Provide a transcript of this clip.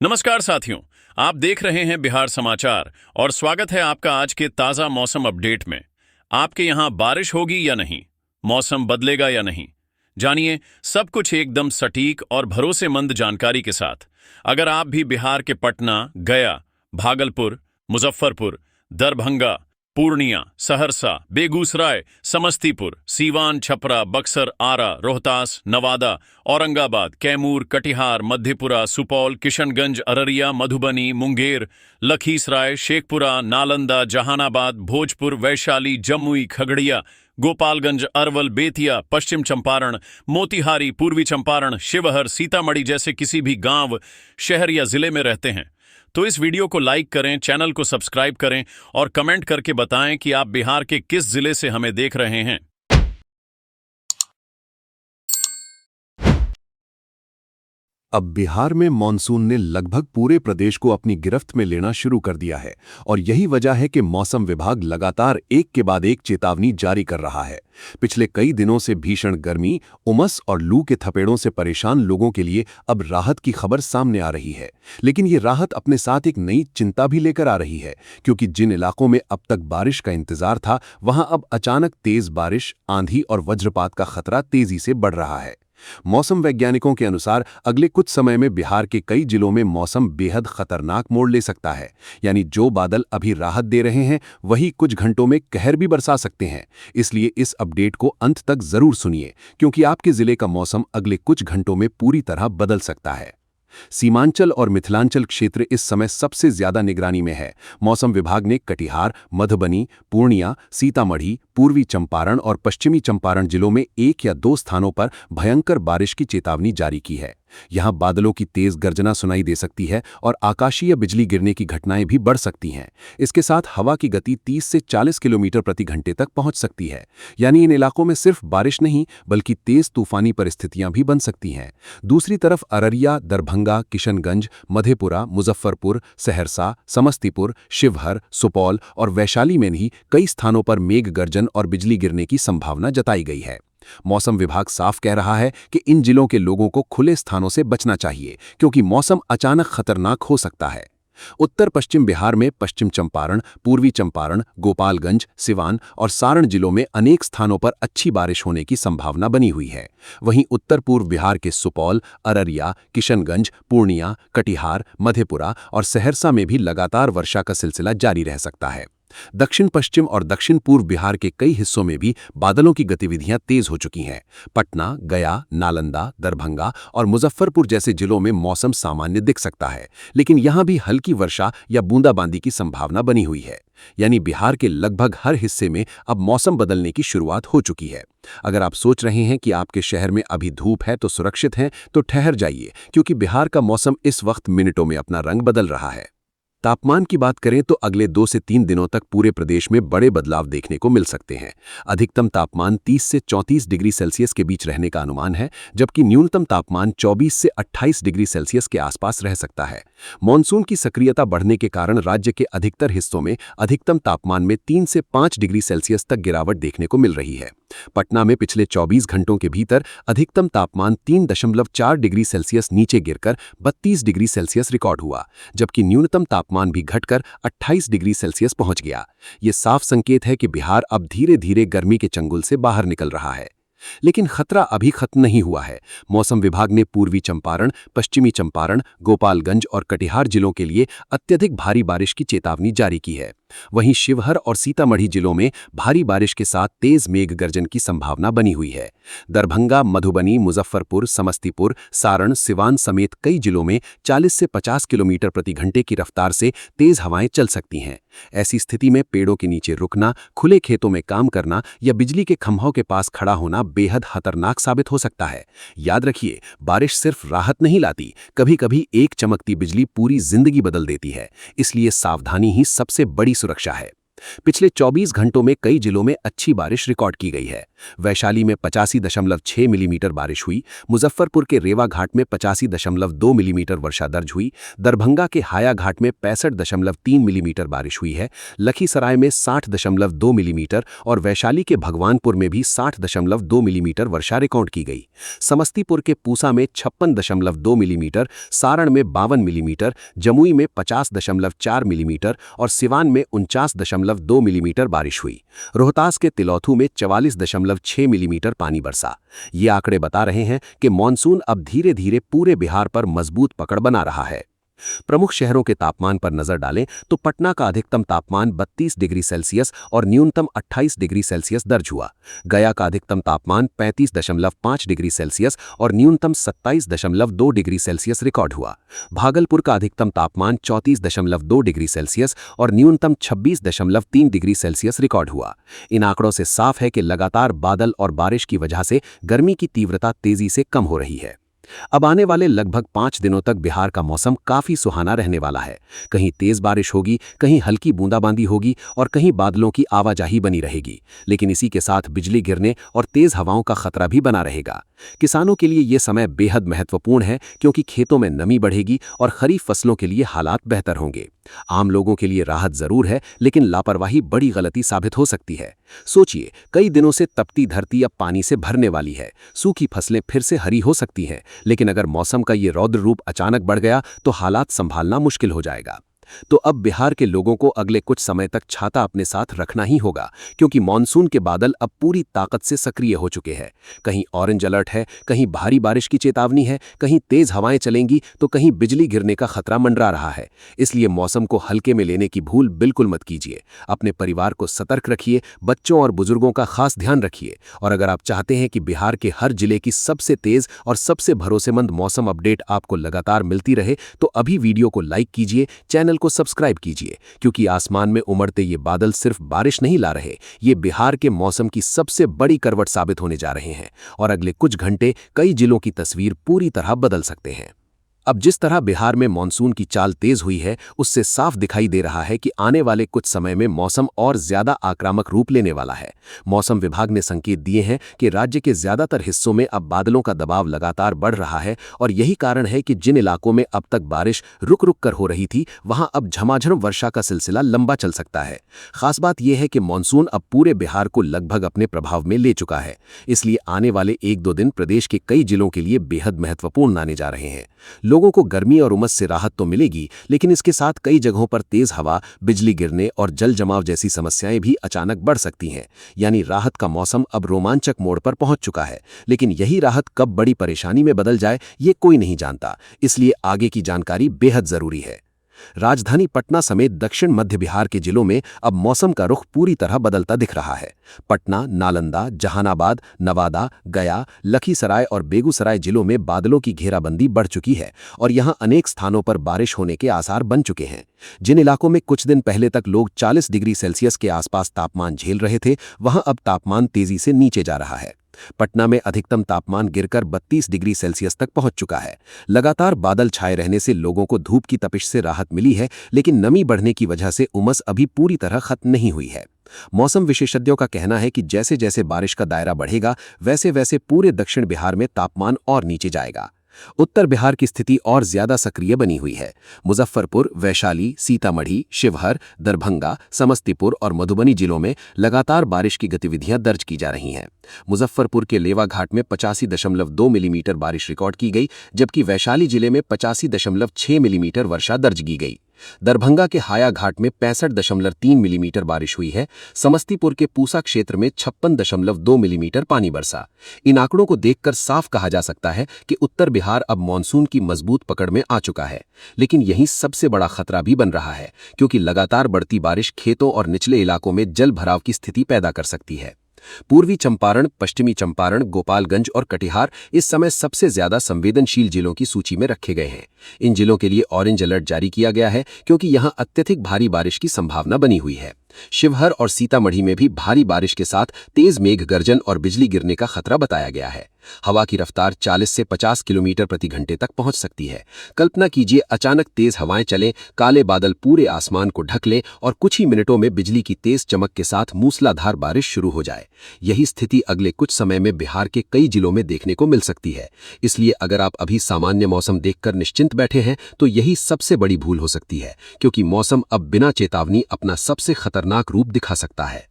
नमस्कार साथियों। आप देख रहे हैं बिहार समाचार और स्वागत है आपका आज के ताज़ा मौसम अपडेट में। आपके यहाँ बारिश होगी या नहीं, मौसम बदलेगा या नहीं, जानिए सब कुछ एकदम सटीक और भरोसेमंद जानकारी के साथ। अगर आप भी बिहार के पटना, गया, भागलपुर, मुजफ्फरपुर, दरभंगा, पूर्णिया, सहरसा, बेगूसराय, समस्तीपुर, सीवान, छपरा, बक्सर, आरा, रोहतास, नवादा, औरंगाबाद, कैमूर, कटिहार, मधेपुरा, सुपौल, किशनगंज, अररिया, मधुबनी, मुंगेर, लखीसराय, शेखपुरा, नालंदा, जहानाबाद, भोजपुर, वैशाली, जमुई, खगड़िया, गोपालगंज, अरवल, बेतिया, पश्चिम चंपारण, मोतिहारी, पूर्वी चंपारण, शिवहर, सीतामढ़ी जैसे किसी भी गांव, शहर या जिले में रहते हैं तो इस वीडियो को लाइक करें, चैनल को सब्सक्राइब करें और कमेंट करके बताएं कि आप बिहार के किस जिले से हमें देख रहे हैं। अब बिहार में मॉनसून ने लगभग पूरे प्रदेश को अपनी गिरफ्त में लेना शुरू कर दिया है और यही वजह है कि मौसम विभाग लगातार एक के बाद एक चेतावनी जारी कर रहा है। पिछले कई दिनों से भीषण गर्मी, उमस और लू के थपेड़ों से परेशान लोगों के लिए अब राहत की खबर सामने आ रही है। लेकिन ये राहत अपने साथ एक नई चिंता भी लेकर आ रही है, क्योंकि जिन इलाकों में अब तक बारिश का इंतजार था, वहां अब अचानक तेज बारिश, आंधी और वज्रपात का खतरा तेजी से बढ़ रहा है। मौसम वैज्ञानिकों के अनुसार अगले कुछ समय में बिहार के कई जिलों में मौसम बेहद खतरनाक मोड़ ले सकता है। यानी जो बादल अभी राहत दे रहे हैं वही कुछ घंटों में कहर भी बरसा सकते हैं। इसलिए इस अपडेट को अंत तक जरूर सुनिए, क्योंकि आपके जिले का मौसम अगले कुछ घंटों में पूरी तरह बदल सकता है। सीमांचल और मिथिलांचल क्षेत्र इस समय सबसे ज्यादा निगरानी में है। मौसम विभाग ने कटिहार, मधुबनी, पूर्णिया, सीतामढ़ी, पूर्वी चंपारण और पश्चिमी चंपारण जिलों में एक या दो स्थानों पर भयंकर बारिश की चेतावनी जारी की है। यहां बादलों की तेज गर्जना सुनाई दे सकती है और आकाशीय बिजली गिरने की घटनाएं भी बढ़ सकती हैं। इसके साथ हवा की गति 30 से 40 किलोमीटर प्रति घंटे तक पहुंच सकती है। यानी इन इलाकों में सिर्फ बारिश नहीं बल्कि तेज तूफानी परिस्थितियां भी बन सकती हैं। दूसरी तरफ अररिया, दरभंगा, किशनगंज, मधेपुरा, मुजफ्फरपुर, सहरसा, समस्तीपुर, शिवहर, सुपौल और वैशाली में भी कई स्थानों पर मेघ गर्जन और बिजली गिरने की संभावना जताई गई है। मौसम विभाग साफ कह रहा है कि इन जिलों के लोगों को खुले स्थानों से बचना चाहिए, क्योंकि मौसम अचानक खतरनाक हो सकता है। उत्तर पश्चिम बिहार में पश्चिम चंपारण, पूर्वी चंपारण, गोपालगंज, सिवान और सारण जिलों में अनेक स्थानों पर अच्छी बारिश होने की संभावना बनी हुई है। वहीं उत्तर पूर्व बिहार के सुपौल, अररिया, किशनगंज, पूर्णिया, कटिहार, मधेपुरा और सहरसा में भी लगातार वर्षा का सिलसिला जारी रह सकता है। दक्षिण पश्चिम और दक्षिण पूर्व बिहार के कई हिस्सों में भी बादलों की गतिविधियां तेज हो चुकी हैं। पटना, गया, नालंदा, दरभंगा और मुजफ्फरपुर जैसे जिलों में मौसम सामान्य दिख सकता है, लेकिन यहां भी हल्की वर्षा या बूंदाबांदी की संभावना बनी हुई है। यानी बिहार के लगभग हर हिस्से में अब मौसम बदलने की शुरुआत हो चुकी है। अगर आप सोच रहे हैं कि आपके शहर में अभी धूप है तो सुरक्षित हैं, तो ठहर जाइए, क्योंकि बिहार का मौसम इस वक्त मिनटों में अपना रंग बदल रहा है। तापमान की बात करें तो अगले 2 से 3 दिनों तक पूरे प्रदेश में बड़े बदलाव देखने को मिल सकते हैं। अधिकतम तापमान 30 से 34 डिग्री सेल्सियस के बीच रहने का अनुमान है, जबकि न्यूनतम तापमान 24 से 28 डिग्री सेल्सियस के आसपास रह सकता है। मॉनसून की सक्रियता बढ़ने के कारण राज्य के अधिकतर हिस्सों में अधिकतम तापमान में 3 से 5 डिग्री सेल्सियस तक गिरावट देखने को मिल रही है। पटना में पिछले 24 घंटों के भीतर अधिकतम तापमान 3.4 डिग्री सेल्सियस नीचे गिरकर 32 डिग्री सेल्सियस रिकॉर्ड हुआ, जबकि न्यूनतम तापमान भी घटकर 28 डिग्री सेल्सियस पहुंच गया। ये साफ संकेत है कि बिहार अब धीरे धीरे गर्मी के चंगुल से बाहर निकल रहा है। लेकिन खतरा अभी खत्म नहीं हुआ है। मौसम विभाग ने पूर्वी चंपारण, पश्चिमी चंपारण, गोपालगंज और कटिहार जिलों के लिए अत्यधिक भारी बारिश की चेतावनी जारी की है। वहीं शिवहर और सीतामढ़ी जिलों में भारी बारिश के साथ तेज मेघ गर्जन की संभावना बनी हुई है। दरभंगा, मधुबनी, मुजफ्फरपुर, समस्तीपुर, सारण, सिवान समेत कई जिलों में 40 से 50 किलोमीटर प्रति घंटे की रफ्तार से तेज हवाएं चल सकती हैं। ऐसी स्थिति में पेड़ों के नीचे रुकना, खुले खेतों में काम करना या बिजली के खंभों के पास खड़ा होना बेहद खतरनाक साबित हो सकता है। याद रखिए, बारिश सिर्फ राहत नहीं लाती, कभी-कभी एक चमकती बिजली पूरी जिंदगी बदल देती है। इसलिए सावधानी ही सबसे बड़ी सुरक्षा है। पिछले 24 घंटों में कई जिलों में अच्छी बारिश रिकॉर्ड की गई है। वैशाली में 85.6 मिलीमीटर बारिश हुई, मुजफ्फरपुर के रेवा घाट में 85.2 मिलीमीटर वर्षा दर्ज हुई, दरभंगा के हाया घाट में 65.3 मिलीमीटर बारिश हुई है, लखीसराय में 60.2 मिलीमीटर और वैशाली के भगवानपुर में भी 60.2 मिलीमीटर वर्षा रिकॉर्ड की गई। समस्तीपुर के पूसा में 56.2 मिलीमीटर, सारण में 52 मिलीमीटर, जमुई में 50.4 मिलीमीटर और सिवान में 49.2 मिलीमीटर बारिश हुई। रोहतास के तिलौथू में 44.6 मिलीमीटर पानी बरसा। ये आंकड़े बता रहे हैं कि मॉनसून अब धीरे धीरे पूरे बिहार पर मजबूत पकड़ बना रहा है। प्रमुख शहरों के तापमान पर नजर डालें तो पटना का अधिकतम तापमान 32 डिग्री सेल्सियस और न्यूनतम 28 डिग्री सेल्सियस दर्ज हुआ। गया का अधिकतम तापमान 35.5 डिग्री सेल्सियस और न्यूनतम 27.2 डिग्री सेल्सियस रिकॉर्ड हुआ। भागलपुर का अधिकतम तापमान 34.2 डिग्री सेल्सियस और न्यूनतम 26.3 डिग्री सेल्सियस रिकॉर्ड हुआ। इन आंकड़ों से साफ है कि लगातार बादल और बारिश की वजह से गर्मी की तीव्रता तेजी से कम हो रही है। अब आने वाले लगभग 5 दिनों तक बिहार का मौसम काफी सुहाना रहने वाला है। कहीं तेज बारिश होगी, कहीं हल्की बूंदाबांदी होगी और कहीं बादलों की आवाजाही बनी रहेगी। लेकिन इसी के साथ बिजली गिरने और तेज हवाओं का खतरा भी बना रहेगा। किसानों के लिए ये समय बेहद महत्वपूर्ण है क्योंकि खेतों में नमी बढ़ेगी और खरीफ फसलों के लिए हालात बेहतर होंगे। आम लोगों के लिए राहत जरूर है, लेकिन लापरवाही बड़ी गलती साबित हो सकती है। सोचिए, कई दिनों से तपती धरती अब पानी से भरने वाली है। सूखी फसलें फिर से हरी हो सकती हैं, लेकिन अगर मौसम का ये रौद्र रूप अचानक बढ़ गया तो हालात संभालना मुश्किल हो जाएगा। तो अब बिहार के लोगों को अगले कुछ समय तक छाता अपने साथ रखना ही होगा, क्योंकि मानसून के बादल अब पूरी ताकत से सक्रिय हो चुके हैं। कहीं ऑरेंज अलर्ट है, कहीं भारी बारिश की चेतावनी है, कहीं तेज हवाएं चलेंगी तो कहीं बिजली गिरने का खतरा मंडरा रहा है। इसलिए मौसम को हल्के में लेने की भूल बिल्कुल मत कीजिए। अपने परिवार को सतर्क रखिए, बच्चों और बुजुर्गों का खास ध्यान रखिए। और अगर आप चाहते हैं कि बिहार के हर जिले की सबसे तेज और सबसे भरोसेमंद मौसम अपडेट आपको लगातार मिलती रहे, तो अभी वीडियो को लाइक कीजिए, चैनल को सब्सक्राइब कीजिए, क्योंकि आसमान में उमड़ते ये बादल सिर्फ बारिश नहीं ला रहे, ये बिहार के मौसम की सबसे बड़ी करवट साबित होने जा रहे हैं और अगले कुछ घंटे कई जिलों की तस्वीर पूरी तरह बदल सकते हैं। अब जिस तरह बिहार में मानसून की चाल तेज हुई है, उससे साफ दिखाई दे रहा है कि आने वाले कुछ समय में मौसम और ज्यादा आक्रामक रूप लेने वाला है। मौसम विभाग ने संकेत दिए हैं कि राज्य के ज्यादातर हिस्सों में अब बादलों का दबाव लगातार बढ़ रहा है और यही कारण है कि जिन इलाकों में अब तक बारिश रुक रुक कर हो रही थी, वहां अब झमाझम वर्षा का सिलसिला लंबा चल सकता है। खास बात यह है कि मानसून अब पूरे बिहार को लगभग अपने प्रभाव में ले चुका है। इसलिए आने वाले 1-2 दिन प्रदेश के कई जिलों के लिए बेहद महत्वपूर्ण माने जा रहे हैं। लोगों को गर्मी और उमस से राहत तो मिलेगी, लेकिन इसके साथ कई जगहों पर तेज हवा, बिजली गिरने और जल जमाव जैसी समस्याएं भी अचानक बढ़ सकती हैं। यानी राहत का मौसम अब रोमांचक मोड़ पर पहुंच चुका है, लेकिन यही राहत कब बड़ी परेशानी में बदल जाए ये कोई नहीं जानता। इसलिए आगे की जानकारी बेहद जरूरी है। राजधानी पटना समेत दक्षिण मध्य बिहार के जिलों में अब मौसम का रुख पूरी तरह बदलता दिख रहा है। पटना, नालंदा, जहानाबाद, नवादा, गया, लखीसराय और बेगूसराय जिलों में बादलों की घेराबंदी बढ़ चुकी है और यहां अनेक स्थानों पर बारिश होने के आसार बन चुके हैं। जिन इलाकों में कुछ दिन पहले तक लोग 40 डिग्री सेल्सियस के आसपास तापमान झेल रहे थे, वहां अब तापमान तेजी से नीचे जा रहा है। पटना में अधिकतम तापमान गिरकर 32 डिग्री सेल्सियस तक पहुंच चुका है। लगातार बादल छाए रहने से लोगों को धूप की तपिश से राहत मिली है, लेकिन नमी बढ़ने की वजह से उमस अभी पूरी तरह खत्म नहीं हुई है। मौसम विशेषज्ञों का कहना है कि जैसे जैसे बारिश का दायरा बढ़ेगा, वैसे वैसे पूरे दक्षिण बिहार में तापमान और नीचे जाएगा। उत्तर बिहार की स्थिति और ज्यादा सक्रिय बनी हुई है। मुजफ्फरपुर, वैशाली, सीतामढ़ी, शिवहर, दरभंगा, समस्तीपुर और मधुबनी जिलों में लगातार बारिश की गतिविधियां दर्ज की जा रही हैं। मुजफ्फरपुर के लेवा घाट में 85.2 मिलीमीटर बारिश रिकॉर्ड की गई, जबकि वैशाली जिले में 85.6 मिलीमीटर वर्षा दर्ज की गई। दरभंगा के हाया घाट में 65.3 मिलीमीटर बारिश हुई है। समस्तीपुर के पूसा क्षेत्र में 56.2 मिलीमीटर पानी बरसा। इन आंकड़ों को देखकर साफ कहा जा सकता है कि उत्तर बिहार अब मानसून की मजबूत पकड़ में आ चुका है। लेकिन यही सबसे बड़ा खतरा भी बन रहा है, क्योंकि लगातार बढ़ती बारिश खेतों और निचले इलाकों में जल भराव की स्थिति पैदा कर सकती है। पूर्वी चंपारण, पश्चिमी चंपारण, गोपालगंज और कटिहार इस समय सबसे ज्यादा संवेदनशील जिलों की सूची में रखे गए हैं। इन जिलों के लिए ऑरेंज अलर्ट जारी किया गया है, क्योंकि यहां अत्यधिक भारी बारिश की संभावना बनी हुई है। शिवहर और सीतामढ़ी में भी भारी बारिश के साथ तेज मेघ गर्जन और बिजली गिरने का खतरा बताया गया है। हवा की रफ्तार 40 से 50 किलोमीटर प्रति घंटे तक पहुंच सकती है। कल्पना कीजिए अचानक तेज हवाएं चलें, काले बादल पूरे आसमान को ढक लें और कुछ ही मिनटों में बिजली की तेज चमक के साथ मूसलाधार बारिश शुरू हो जाए। यही स्थिति अगले कुछ समय में बिहार के कई जिलों में देखने को मिल सकती है। इसलिए अगर आप अभी सामान्य मौसम देखकर निश्चिंत बैठे हैं तो यही सबसे बड़ी भूल हो सकती है, क्योंकि मौसम अब बिना चेतावनी अपना सबसे खतरनाक रूप दिखा सकता है।